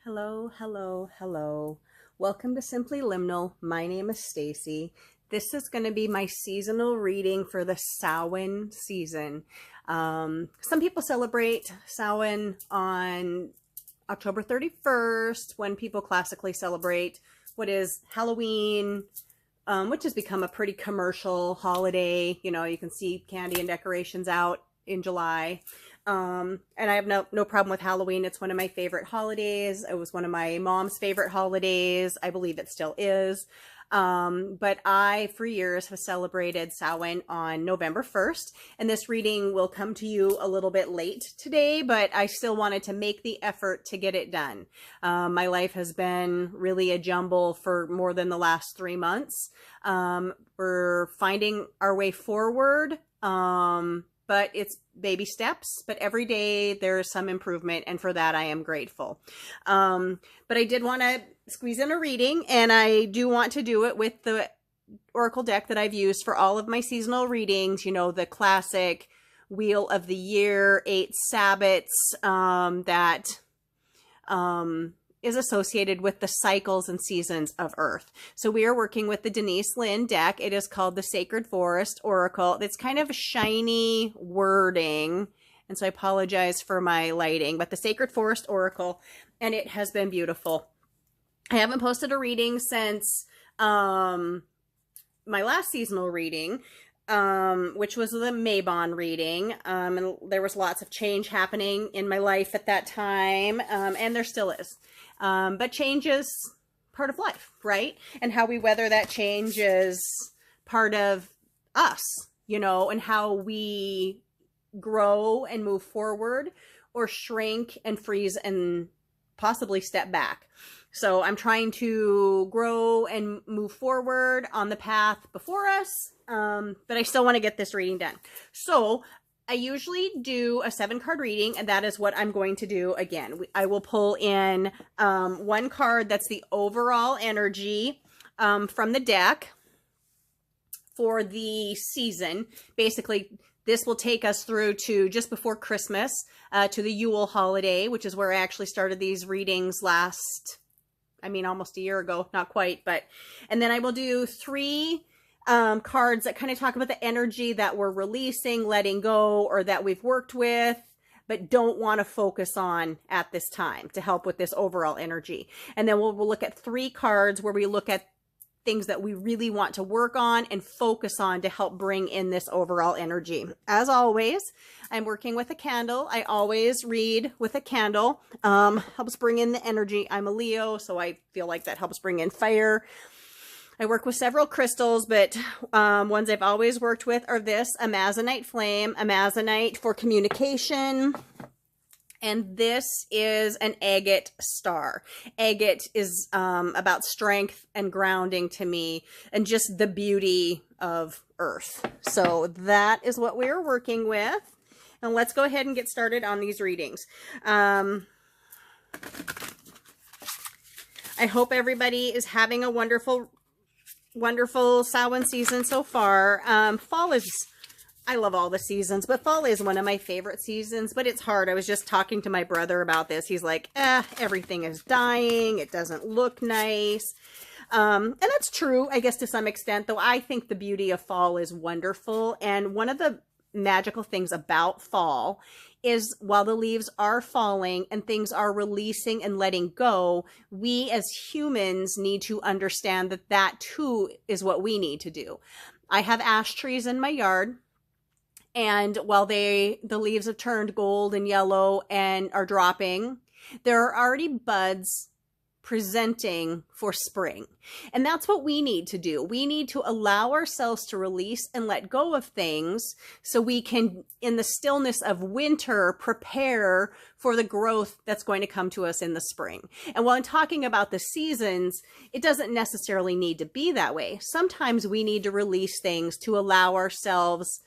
Hello, hello, hello. Welcome to Simply Liminal. My name is Stacy. This is going to be my seasonal reading for the Samhain season. Some people celebrate Samhain on October 31st, when people classically celebrate what is Halloween, which has become a pretty commercial holiday. You know, you can see candy and decorations out in July. And I have no problem with Halloween. It's one of my favorite holidays. It was one of my mom's favorite holidays. I believe it still is. But I, for years, have celebrated Samhain on November 1st. And this reading will come to you a little bit late today, but I still wanted to make the effort to get it done. My life has been really a jumble for more than the last 3 months. We're finding our way forward. But it's baby steps, but every day there's some improvement, and for that I am grateful. But I did want to squeeze in a reading, and I do want to do it with the oracle deck that I've used for all of my seasonal readings. You know, the classic Wheel of the Year, 8 Sabbats, that is associated with the cycles and seasons of Earth. So we are working with the Denise Lynn deck. It is called the Sacred Forest Oracle. It's kind of shiny wording, and so I apologize for my lighting, but the Sacred Forest Oracle, and it has been beautiful. I haven't posted a reading since my last seasonal reading, which was the Mabon reading. And there was lots of change happening in my life at that time, and there still is. But change is part of life, right? And how we weather that change is part of us, you know, and how we grow and move forward, or shrink and freeze and possibly step back. So I'm trying to grow and move forward on the path before us, but I still want to get this reading done. So I usually do a 7-card reading, and that is what I'm going to do again. I will pull in one card that's the overall energy from the deck for the season. Basically, this will take us through to just before Christmas, to the Yule holiday, which is where I actually started these readings almost a year ago, not quite, but, and then I will do 3 cards that kind of talk about the energy that we're releasing, letting go, or that we've worked with, but don't want to focus on at this time, to help with this overall energy. And then we'll look at 3 cards where we look at things that we really want to work on and focus on to help bring in this overall energy. As always, I'm working with a candle. I always read with a candle. Helps bring in the energy. I'm a Leo, so I feel like that helps bring in fire. I work with several crystals, but ones I've always worked with are this Amazonite flame, Amazonite for communication, and this is an agate star. Agate is about strength and grounding to me, and just the beauty of Earth. So that is what we're working with. And let's go ahead and get started on these readings. I hope everybody is having a wonderful Samhain season so far. Fall is, I love all the seasons, but fall is one of my favorite seasons, but it's hard. I was just talking to my brother about this. He's like, everything is dying. It doesn't look nice. And that's true, I guess, to some extent, though I think the beauty of fall is wonderful. And one of the magical things about fall is, while the leaves are falling and things are releasing and letting go, we as humans need to understand that that too is what we need to do. I have ash trees in my yard, and while the leaves have turned gold and yellow and are dropping, there are already buds presenting for spring. And that's what we need to do. We need to allow ourselves to release and let go of things so we can, in the stillness of winter, prepare for the growth that's going to come to us in the spring. And while I'm talking about the seasons, it doesn't necessarily need to be that way. Sometimes we need to release things to allow ourselves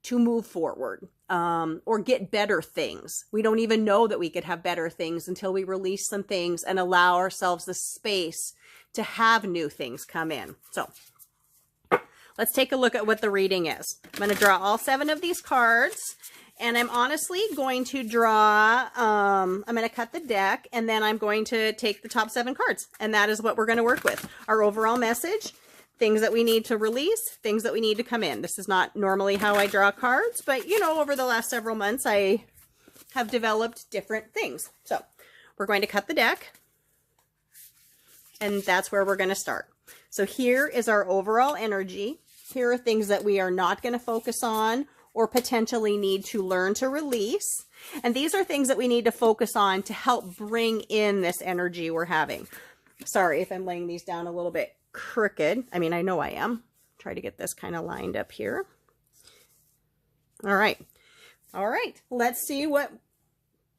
to move forward, or get better things. We don't even know that we could have better things until we release some things and allow ourselves the space to have new things come in. So let's take a look at what the reading is. I'm going to draw all 7 of these cards, And I'm honestly going to draw, I'm going to cut the deck, and then I'm going to take the top 7 cards. And that is what we're going to work with. Our overall message, things that we need to release, things that we need to come in. This is not normally how I draw cards, but you know, over the last several months, I have developed different things. So we're going to cut the deck, and that's where we're going to start. So here is our overall energy. Here are things that we are not going to focus on or potentially need to learn to release. And these are things that we need to focus on to help bring in this energy we're having. Sorry if I'm laying these down a little bit crooked. I mean, I know I am. Try to get this kind of lined up here. All right. All right. Let's see what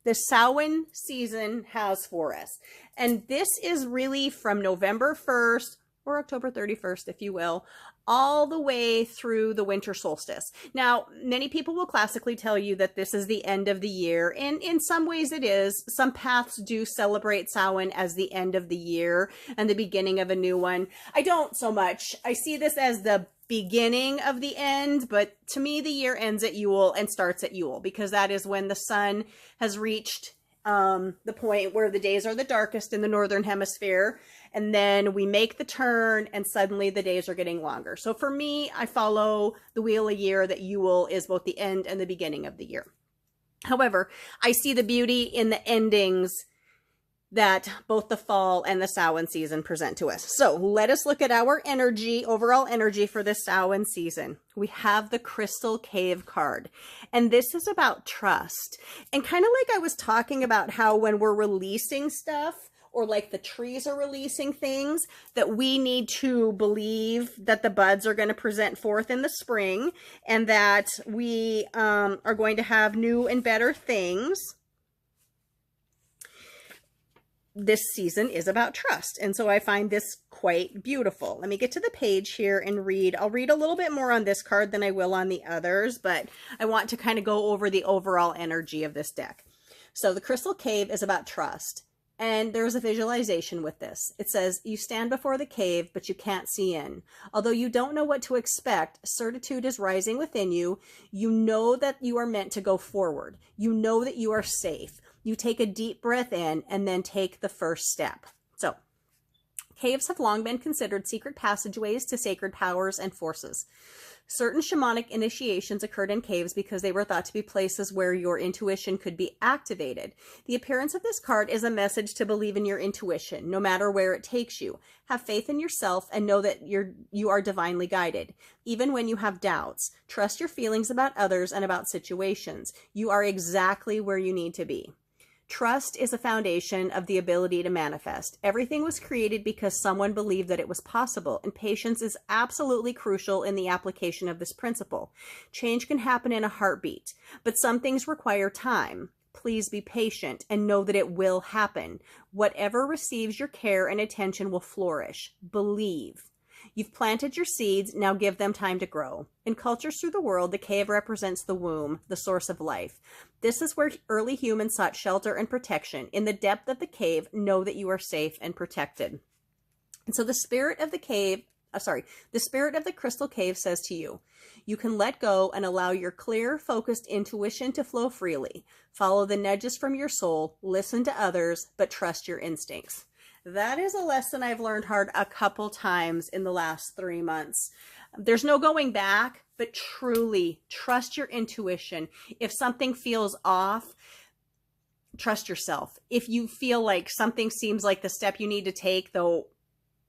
the Samhain season has for us. And this is really from November 1st or October 31st, if you will, all the way through the winter solstice. Now, many people will classically tell you that this is the end of the year, and in some ways it is. Some paths do celebrate Samhain as the end of the year and the beginning of a new one. I don't so much. I see this as the beginning of the end, but to me the year ends at Yule and starts at Yule, because that is when the sun has reached the point where the days are the darkest in the northern hemisphere, and then we make the turn and suddenly the days are getting longer. So for me, I follow the wheel of year that Yule is both the end and the beginning of the year. However, I see the beauty in the endings that both the fall and the Samhain season present to us. So let us look at our energy, overall energy for this Samhain season. We have the Crystal Cave card, and this is about trust. And kind of like I was talking about how when we're releasing stuff, or like the trees are releasing things, that we need to believe that the buds are going to present forth in the spring, and that we are going to have new and better things. This season is about trust. And so I find this quite beautiful. Let me get to the page here and read. I'll read a little bit more on this card than I will on the others, but I want to kind of go over the overall energy of this deck. So the Crystal Cave is about trust. And there's a visualization with this. It says, you stand before the cave, but you can't see in. Although you don't know what to expect, certitude is rising within you. You know that you are meant to go forward. You know that you are safe. You take a deep breath in and then take the first step. So, caves have long been considered secret passageways to sacred powers and forces. Certain shamanic initiations occurred in caves because they were thought to be places where your intuition could be activated. The appearance of this card is a message to believe in your intuition, no matter where it takes you. Have faith in yourself and know that you are divinely guided. Even when you have doubts, trust your feelings about others and about situations. You are exactly where you need to be. Trust is a foundation of the ability to manifest. Everything was created because someone believed that it was possible, and patience is absolutely crucial in the application of this principle. Change can happen in a heartbeat, but some things require time. Please be patient and know that it will happen. Whatever receives your care and attention will flourish. Believe. You've planted your seeds, now give them time to grow. In cultures through the world, the cave represents the womb, the source of life. This is where early humans sought shelter and protection. In the depth of the cave, know that you are safe and protected. And so the spirit of the cave, the spirit of the Crystal Cave says to you, you can let go and allow your clear, focused intuition to flow freely. Follow the nudges from your soul, listen to others, but trust your instincts. That is a lesson I've learned hard a couple times in the last 3 months. There's no going back, but truly trust your intuition. If something feels off, trust yourself. If you feel like something seems like the step you need to take, though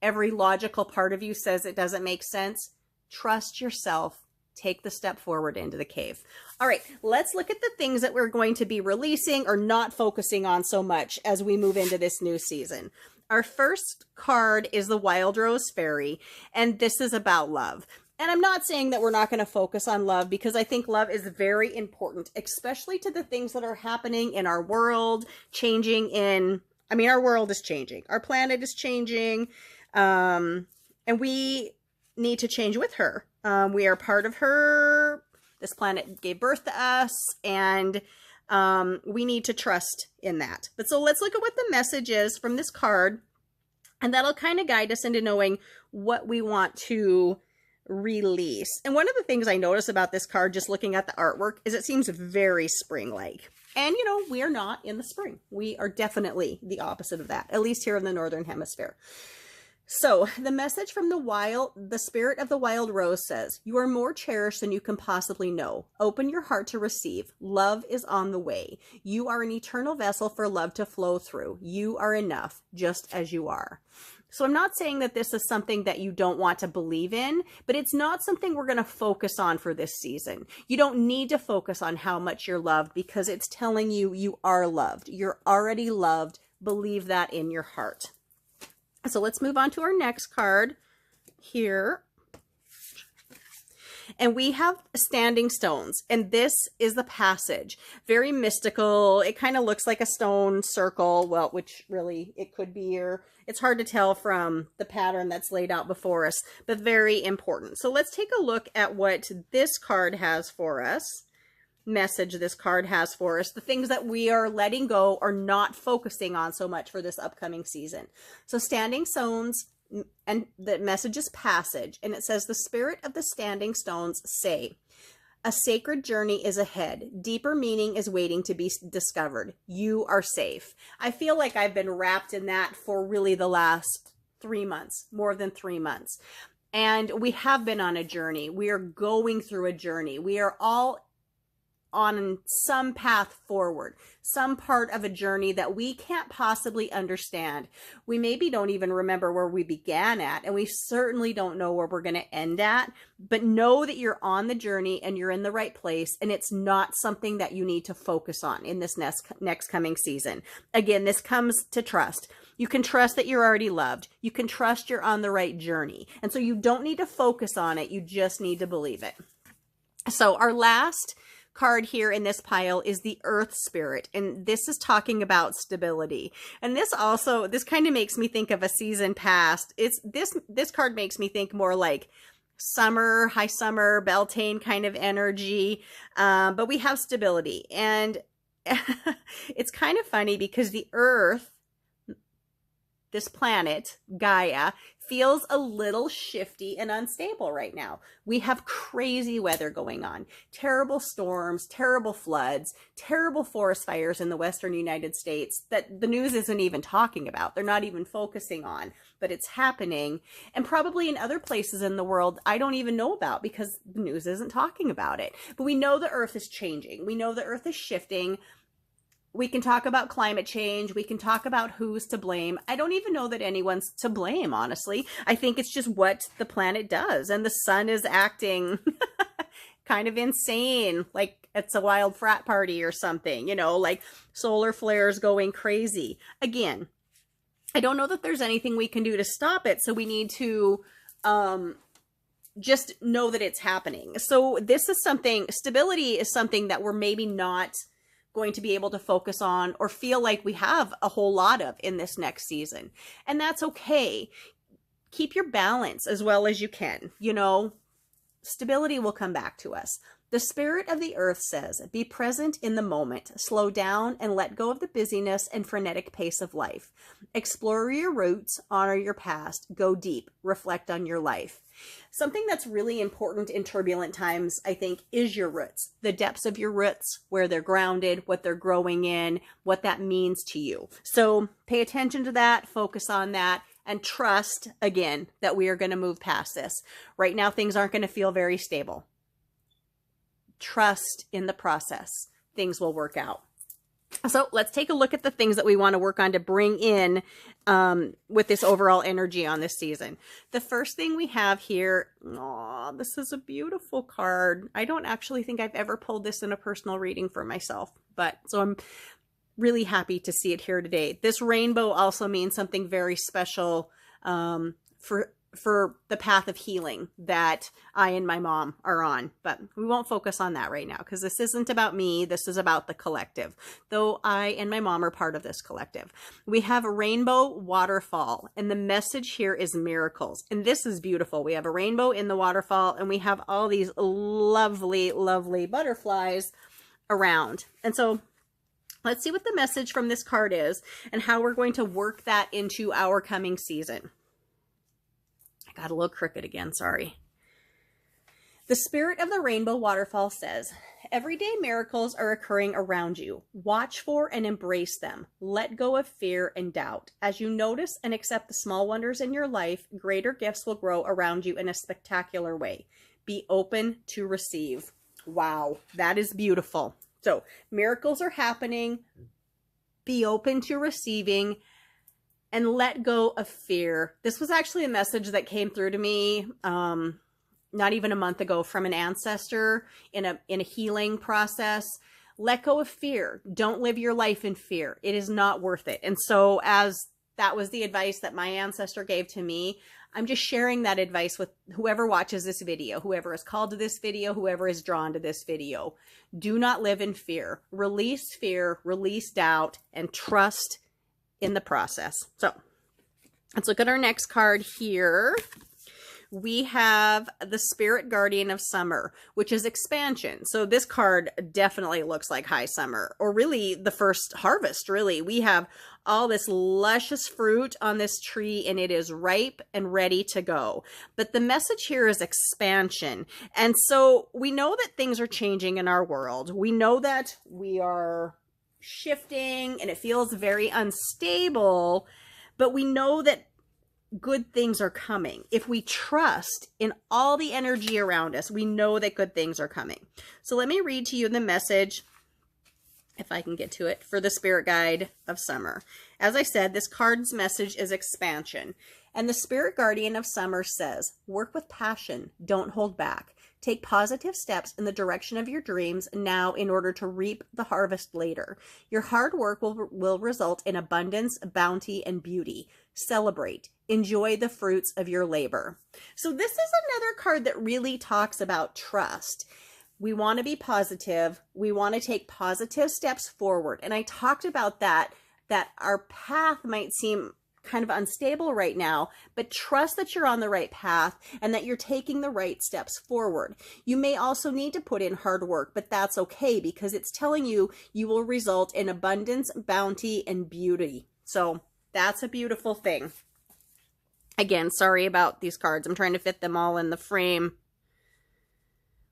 every logical part of you says it doesn't make sense, trust yourself. Take the step forward into the cave. All right, let's look at the things that we're going to be releasing or not focusing on so much as we move into this new season. Our first card is the Wild Rose Fairy, and this is about love. And I'm not saying that we're not going to focus on love, because I think love is very important, especially to the things that are happening in our world, our world is changing. Our planet is changing, and we need to change with her. We are part of her. This planet gave birth to us, and we need to trust in that. But so let's look at what the message is from this card, and that'll kind of guide us into knowing what we want to release. And one of the things I notice about this card, just looking at the artwork, is it seems very spring-like. And, you know, we are not in the spring. We are definitely the opposite of that, at least here in the Northern Hemisphere. So the message from the spirit of the wild rose says, you are more cherished than you can possibly know. Open your heart to receive. Love is on the way. You are an eternal vessel for love to flow through. You are enough, just as you are. So I'm not saying that this is something that you don't want to believe in, but it's not something we're going to focus on for this season. You don't need to focus on how much you're loved because it's telling you you are loved. You're already loved. Believe that in your heart. So let's move on to our next card here. And we have standing stones, and this is the passage. Very mystical. It kind of looks like a stone circle, well, which really it could be, or it's hard to tell from the pattern that's laid out before us, but very important. So let's take a look at what this card has for us. Message this card has for us, the things that we are letting go or not focusing on so much for this upcoming season. So standing stones, and the message is passage, and it says, the spirit of the standing stones say, a sacred journey is ahead. Deeper meaning is waiting to be discovered. You are safe. I feel like I've been wrapped in that for really the last 3 months, more than 3 months. And we have been on a journey. We are going through a journey. We are all on some path forward, some part of a journey that we can't possibly understand. We maybe don't even remember where we began at, and we certainly don't know where we're going to end at, but know that you're on the journey and you're in the right place, and it's not something that you need to focus on in this next coming season. Again, this comes to trust. You can trust that you're already loved. You can trust you're on the right journey. And so you don't need to focus on it. You just need to believe it. So our last card here in this pile is the Earth Spirit, and this is talking about stability. And this kind of makes me think of a season past. This card makes me think more like summer, high summer, Beltane kind of energy, but we have stability. And it's kind of funny because the Earth, this planet, Gaia, feels a little shifty and unstable right now. We have crazy weather going on, terrible storms, terrible floods, terrible forest fires in the western United States that the news isn't even talking about. They're not even focusing on, but it's happening. And probably in other places in the world, I don't even know about because the news isn't talking about it. But we know the Earth is changing. We know the Earth is shifting. We can talk about climate change. We can talk about who's to blame. I don't even know that anyone's to blame, honestly. I think it's just what the planet does. And the sun is acting kind of insane, like it's a wild frat party or something, you know, like solar flares going crazy. Again, I don't know that there's anything we can do to stop it. So we need to just know that it's happening. So this is something, stability is something that we're maybe not going to be able to focus on or feel like we have a whole lot of in this next season. And that's okay. Keep your balance as well as you can. You know, stability will come back to us. The spirit of the earth says, be present in the moment, slow down and let go of the busyness and frenetic pace of life. Explore your roots, honor your past, go deep, reflect on your life. Something that's really important in turbulent times, I think, is your roots. The depths of your roots, where they're grounded, what they're growing in, what that means to you. So pay attention to that, focus on that, and trust, again, that we are going to move past this. Right now, things aren't going to feel very stable. Trust in the process. Things will work out. So let's take a look at the things that we want to work on to bring in with this overall energy on this season. The first thing we have here, oh, this is a beautiful card. I don't actually think I've ever pulled this in a personal reading for myself, but so I'm really happy to see it here today. This rainbow also means something very special for the path of healing that I and my mom are on, but we won't focus on that right now because this isn't about me. This is about the collective, though I and my mom are part of this collective. We have a rainbow waterfall, and the message here is miracles. And this is beautiful. We have a rainbow in the waterfall, and we have all these lovely, lovely butterflies around. And so let's see what the message from this card is and how we're going to work that into our coming season. Got a little crooked again, sorry. The spirit of the rainbow waterfall says, everyday miracles are occurring around you. Watch for and embrace them. Let go of fear and doubt. As you notice and accept the small wonders in your life, greater gifts will grow around you in a spectacular way. Be open to receive. Wow, that is beautiful. So miracles are happening. Be open to receiving and let go of fear. This was actually a message that came through to me not even a month ago from an ancestor in a healing process. Let go of fear. Don't live your life in fear. It is not worth it. And so as that was the advice that my ancestor gave to me, I'm just sharing that advice with whoever watches this video, whoever is called to this video, whoever is drawn to this video. Do not live in fear. Release fear, release doubt, and trust in the process. So let's look at our next card here. We have the Spirit Guardian of Summer, which is expansion. So this card definitely looks like high summer, or really the first harvest, really. We have all this luscious fruit on this tree, and it is ripe and ready to go. But the message here is expansion. And so we know that things are changing in our world. We know that we are shifting, and it feels very unstable, but we know that good things are coming. If we trust in all the energy around us, we know that good things are coming. So let me read to you the message, if I can get to it, for the Spirit Guide of Summer. As I said, this card's message is expansion. And the Spirit Guardian of Summer says, work with passion, don't hold back. Take positive steps in the direction of your dreams now in order to reap the harvest later. Your hard work will result in abundance, bounty, and beauty. Celebrate. Enjoy the fruits of your labor. So this is another card that really talks about trust. We want to be positive. We want to take positive steps forward. And I talked about that our path might seem kind of unstable right now, but trust that you're on the right path and that you're taking the right steps forward. You may also need to put in hard work, but that's okay because it's telling you you will result in abundance, bounty, and beauty. So that's a beautiful thing. Again, sorry about these cards. I'm trying to fit them all in the frame.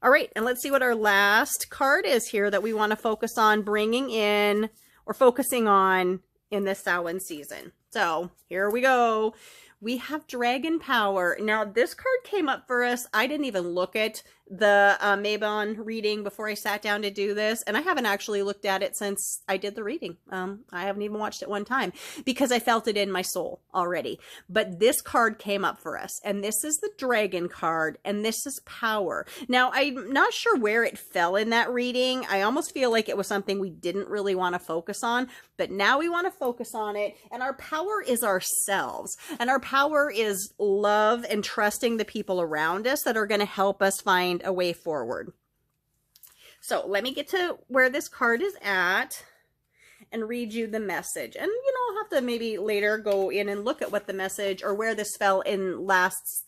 All right, and let's see what our last card is here that we want to focus on bringing in or focusing on in this Samhain season. So here we go. We have Dragon Power. Now, this card came up for us. I didn't even look at the Mabon reading before I sat down to do this, and I haven't actually looked at it since I did the reading. I haven't even watched it one time because I felt it in my soul already. But this card came up for us, and this is the Dragon card, and this is power. Now, I'm not sure where it fell in that reading. I almost feel like it was something we didn't really want to focus on, but now we want to focus on it, and our power is ourselves, and our power is love and trusting the people around us that are going to help us find a way forward. So let me get to where this card is at and read you the message. And, I'll have to maybe later go in and look at what the message or where this fell in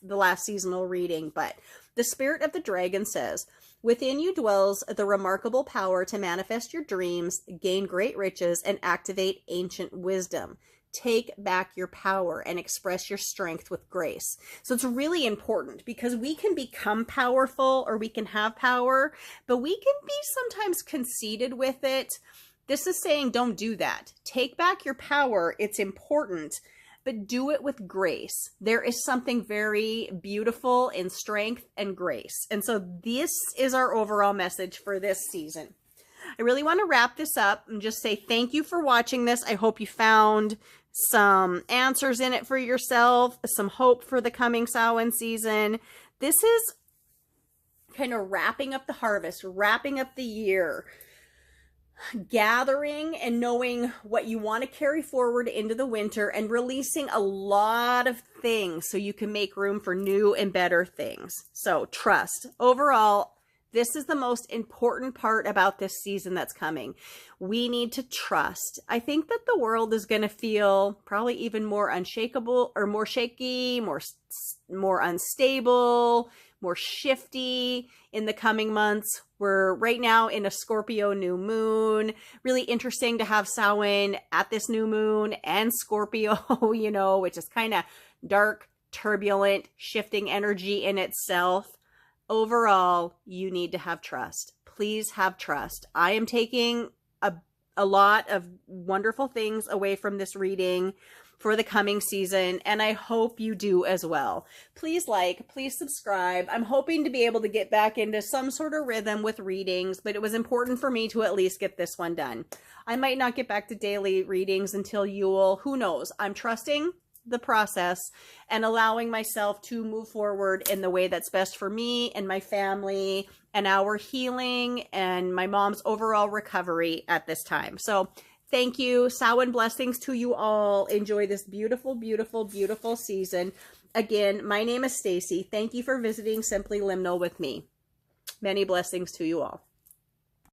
the last seasonal reading. But the Spirit of the Dragon says, within you dwells the remarkable power to manifest your dreams, gain great riches, and activate ancient wisdom. Take back your power and express your strength with grace. So it's really important because we can become powerful or we can have power, but we can be sometimes conceited with it. This is saying don't do that. Take back your power. It's important, but do it with grace. There is something very beautiful in strength and grace. And so this is our overall message for this season. I really want to wrap this up and just say thank you for watching this. I hope you found some answers in it for yourself, some hope for the coming Samhain season. This is kind of wrapping up the harvest, wrapping up the year, gathering and knowing what you want to carry forward into the winter and releasing a lot of things so you can make room for new and better things. So trust. Overall, this is the most important part about this season that's coming. We need to trust. I think that the world is going to feel probably even more unshakable or more shaky, more unstable, more shifty in the coming months. We're right now in a Scorpio new moon. Really interesting to have Samhain at this new moon and Scorpio, which is kind of dark, turbulent, shifting energy in itself. overall, you need to have trust. Please have trust. I am taking a lot of wonderful things away from this reading for the coming season, and I hope you do as well. Please like, please subscribe. I'm hoping to be able to get back into some sort of rhythm with readings, but it was important for me to at least get this one done. I might not get back to daily readings until Yule. Who knows? I'm trusting the process and allowing myself to move forward in the way that's best for me and my family and our healing and my mom's overall recovery at this time. So thank you. Samhain blessings to you all. Enjoy this beautiful, beautiful, beautiful season. Again, my name is Stacy. Thank you for visiting Simply Liminal with me. Many blessings to you all.